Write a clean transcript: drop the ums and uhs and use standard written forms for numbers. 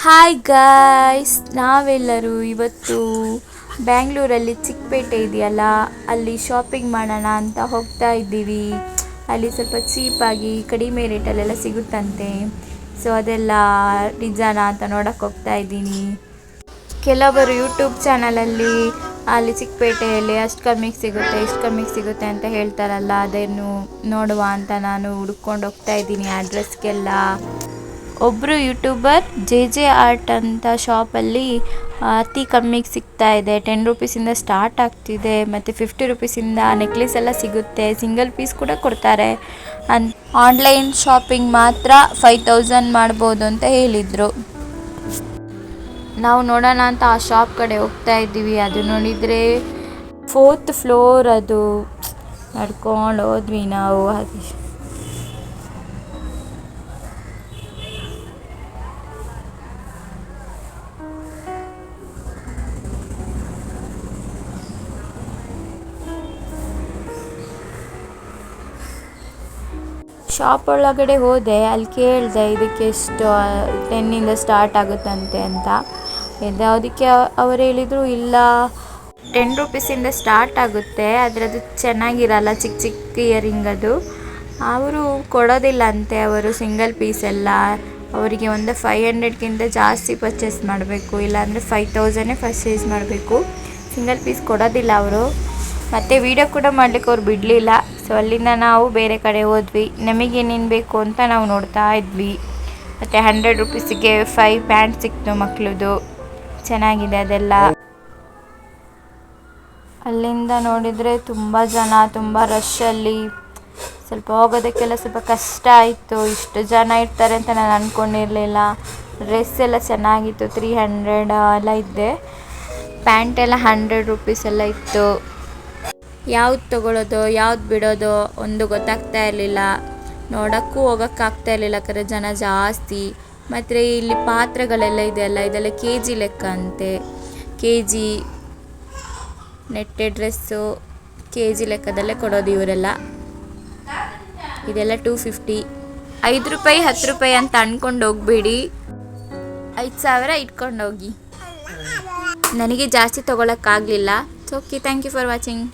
Hi guys, ನಾವೆಲ್ಲರೂ ಇವತ್ತು ಬ್ಯಾಂಗ್ಳೂರಲ್ಲಿ ಚಿಕ್ಕಪೇಟೆ ಇದೆಯಲ್ಲ, ಅಲ್ಲಿ ಶಾಪಿಂಗ್ ಮಾಡೋಣ ಅಂತ ಹೋಗ್ತಾ ಇದ್ದೀವಿ. ಅಲ್ಲಿ ಸ್ವಲ್ಪ ಚೀಪಾಗಿ ಕಡಿಮೆ ರೇಟಲ್ಲೆಲ್ಲ ಸಿಗುತ್ತಂತೆ. ಸೊ ಅದೆಲ್ಲ ನಿಜಾನಾ ಅಂತ ನೋಡೋಕ್ಕೆ ಹೋಗ್ತಾ ಇದ್ದೀನಿ. ಕೆಲವರು ಯೂಟ್ಯೂಬ್ ಚಾನಲಲ್ಲಿ ಅಲ್ಲಿ ಚಿಕ್ಕಪೇಟೆಯಲ್ಲಿ ಅಷ್ಟು ಕಮ್ಮಿಗೆ ಸಿಗುತ್ತೆ, ಇಷ್ಟು ಕಮ್ಮಿಗೆ ಸಿಗುತ್ತೆ ಅಂತ ಹೇಳ್ತಾರಲ್ಲ, ಅದನ್ನು ನೋಡುವ ಅಂತ ನಾನು ಹುಡ್ಕೊಂಡು ಹೋಗ್ತಾ ಇದ್ದೀನಿ ಅಡ್ರೆಸ್ಗೆಲ್ಲ. ಒಬ್ಬರು ಯೂಟ್ಯೂಬರ್ ಜೆ ಆರ್ಟ್ ಅಂತ ಶಾಪಲ್ಲಿ ಅತಿ ಕಮ್ಮಿಗೆ ಸಿಗ್ತಾ ಇದೆ. 10 ರುಪೀಸಿಂದ ಸ್ಟಾರ್ಟ್ ಆಗ್ತಿದೆ, ಮತ್ತು 50 ರುಪೀಸಿಂದ ನೆಕ್ಲೆಸ್ ಎಲ್ಲ ಸಿಗುತ್ತೆ, ಸಿಂಗಲ್ ಪೀಸ್ ಕೂಡ ಕೊಡ್ತಾರೆ. ಆನ್ಲೈನ್ ಶಾಪಿಂಗ್ ಮಾತ್ರ 5000 ಮಾಡ್ಬೋದು ಅಂತ ಹೇಳಿದರು. ನಾವು ನೋಡೋಣ ಅಂತ ಆ ಶಾಪ್ ಕಡೆ ಹೋಗ್ತಾ ಇದ್ದೀವಿ. ಅದು ನೋಡಿದರೆ 4th ಫ್ಲೋರ್, ಅದು ನಡ್ಕೊಂಡು ಹೋದ್ವಿ ನಾವು. ಶಾಪ್ ಒಳಗಡೆ ಹೋದೆ, ಅಲ್ಲಿ ಕೇಳಿದೆ ಇದಕ್ಕೆ ಎಷ್ಟು 10ಇಂದ ಸ್ಟಾರ್ಟ್ ಆಗುತ್ತಂತೆ ಅಂತ. ಅದಕ್ಕೆ ಅವರು ಹೇಳಿದರು, ಇಲ್ಲ 10 ರುಪೀಸಿಂದ ಸ್ಟಾರ್ಟ್ ಆಗುತ್ತೆ, ಆದರೆ ಅದು ಚೆನ್ನಾಗಿರಲ್ಲ, ಚಿಕ್ಕ ಚಿಕ್ಕ ಇಯರಿಂಗ್ ಅದು. ಅವರು ಕೊಡೋದಿಲ್ಲ ಅಂತೆ, ಅವರು ಸಿಂಗಲ್ ಪೀಸ್ ಎಲ್ಲ. ಅವರಿಗೆ ಒಂದು 500ಕ್ಕಿಂತ ಜಾಸ್ತಿ ಪರ್ಚೇಸ್ ಮಾಡಬೇಕು, ಇಲ್ಲಾಂದರೆ 5000 ಪರ್ಚೇಸ್ ಮಾಡಬೇಕು. ಸಿಂಗಲ್ ಪೀಸ್ ಕೊಡೋದಿಲ್ಲ ಅವರು. ಮತ್ತು ವಿಡಿಯೋ ಕೂಡ ಮಾಡಲಿಕ್ಕೆ ಅವ್ರು ಬಿಡಲಿಲ್ಲ. ಸೊ ಅಲ್ಲಿಂದ ನಾವು ಬೇರೆ ಕಡೆ ಹೋದ್ವಿ. ನಮಗೇನೇನು ಬೇಕು ಅಂತ ನಾವು ನೋಡ್ತಾ ಇದ್ವಿ. ಮತ್ತು 100 ರುಪೀಸಿಗೆ 5 ಪ್ಯಾಂಟ್ ಸಿಕ್ತು ಮಕ್ಕಳದು, ಚೆನ್ನಾಗಿದೆ ಅದೆಲ್ಲ. ಅಲ್ಲಿಂದ ನೋಡಿದರೆ ತುಂಬ ಜನ, ತುಂಬ ರಶ್ಶಲ್ಲಿ ಸ್ವಲ್ಪ ಹೋಗೋದಕ್ಕೆಲ್ಲ ಸ್ವಲ್ಪ ಕಷ್ಟ ಆಯಿತು. ಇಷ್ಟು ಜನ ಇರ್ತಾರೆ ಅಂತ ನಾನು ಅಂದ್ಕೊಂಡಿರಲಿಲ್ಲ. ಡ್ರೆಸ್ ಎಲ್ಲ ಚೆನ್ನಾಗಿತ್ತು, 300 ಎಲ್ಲ ಇದ್ದೆ. ಪ್ಯಾಂಟ್ ಎಲ್ಲ 100 ರುಪೀಸ್ ಎಲ್ಲ ಇತ್ತು. ಯಾವ್ದು ತೊಗೊಳ್ಳೋದು ಯಾವ್ದು ಬಿಡೋದು ಒಂದು ಗೊತ್ತಾಗ್ತಾ ಇರಲಿಲ್ಲ. ನೋಡೋಕ್ಕೂ ಹೋಗೋಕ್ಕಾಗ್ತಾ ಇರಲಿಲ್ಲ, ಯಾಕಂದರೆ ಜನ ಜಾಸ್ತಿ. ಮತ್ತು ಇಲ್ಲಿ ಪಾತ್ರೆಗಳೆಲ್ಲ ಇದೆಯಲ್ಲ, ಇದೆಲ್ಲ KG ಲೆಕ್ಕ ಅಂತೆ. KG ನೆಟ್ಟೆ ಡ್ರೆಸ್ಸು KG ಲೆಕ್ಕದಲ್ಲೇ ಕೊಡೋದು ಇವರೆಲ್ಲ. ಇದೆಲ್ಲ 250. 5 ರೂಪಾಯಿ 10 ರೂಪಾಯಿ ಅಂತ ಅಂದ್ಕೊಂಡು ಹೋಗಬೇಡಿ, 5000 ಇಟ್ಕೊಂಡು ಹೋಗಿ. ನನಗೆ ಜಾಸ್ತಿ ತೊಗೊಳಕ್ಕಾಗಲಿಲ್ಲ. Okay, thank you for watching.